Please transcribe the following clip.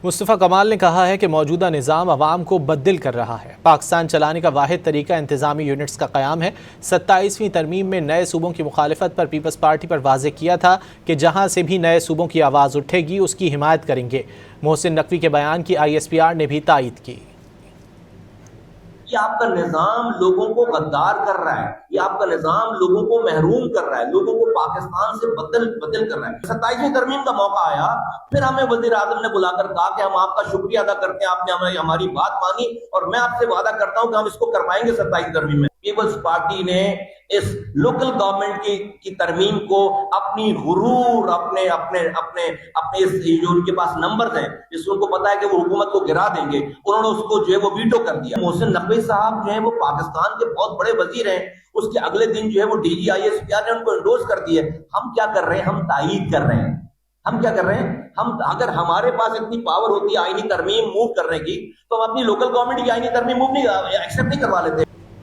مصطفیٰ کمال نے کہا ہے کہ موجودہ نظام عوام کو بددل کر رہا ہے۔ پاکستان چلانے کا واحد طریقہ انتظامی یونٹس کا قیام ہے۔ 27ویں ترمیم میں نئے صوبوں کی مخالفت پر پیپلز پارٹی پر واضح کیا تھا کہ جہاں سے بھی نئے صوبوں کی آواز اٹھے گی اس کی حمایت کریں گے۔ محسن نقوی کے بیان کی ISPR نے بھی تائید کی۔ یہ آپ کا نظام لوگوں کو غدار کر رہا ہے، یہ آپ کا نظام لوگوں کو محروم کر رہا ہے، لوگوں کو پاکستان سے بدل کر رہا ہے۔ 27ویں ترمیم کا موقع آیا، پھر ہمیں وزیر اعظم نے بلا کر کہا کہ ہم آپ کا شکریہ ادا کرتے ہیں، آپ نے ہماری بات مانی اور میں آپ سے وعدہ کرتا ہوں کہ ہم اس کو کروائیں گے 27 ترمیم میں۔ پیپلز پارٹی نے اس لوکل گورنمنٹ کی ترمیم کو اپنی غرور اپنے اس جو ان کے پاس نمبرز ہیں جس کو پتا ہے کہ وہ حکومت کو گرا دیں گے، انہوں نے اس کو جو ہے وہ ویٹو کر دیا۔ محسن نقوی صاحب جو ہے وہ پاکستان کے بہت بڑے وزیر ہیں، اس کے اگلے دن جو ہے وہ DG ISPR نے ان کو انڈورس کر دیا۔ ہم کیا کر رہے ہیں؟ ہم تائید کر رہے ہیں۔ ہم کیا کر رہے ہیں؟ ہم اگر ہمارے پاس اتنی پاور ہوتی ہے آئینی ترمیم موو کرنے کی تو ہم اپنی لوکل گورنمنٹ کی آئینی ترمیم موو نہیں ایکسیپٹ نہیں کروا لیتے۔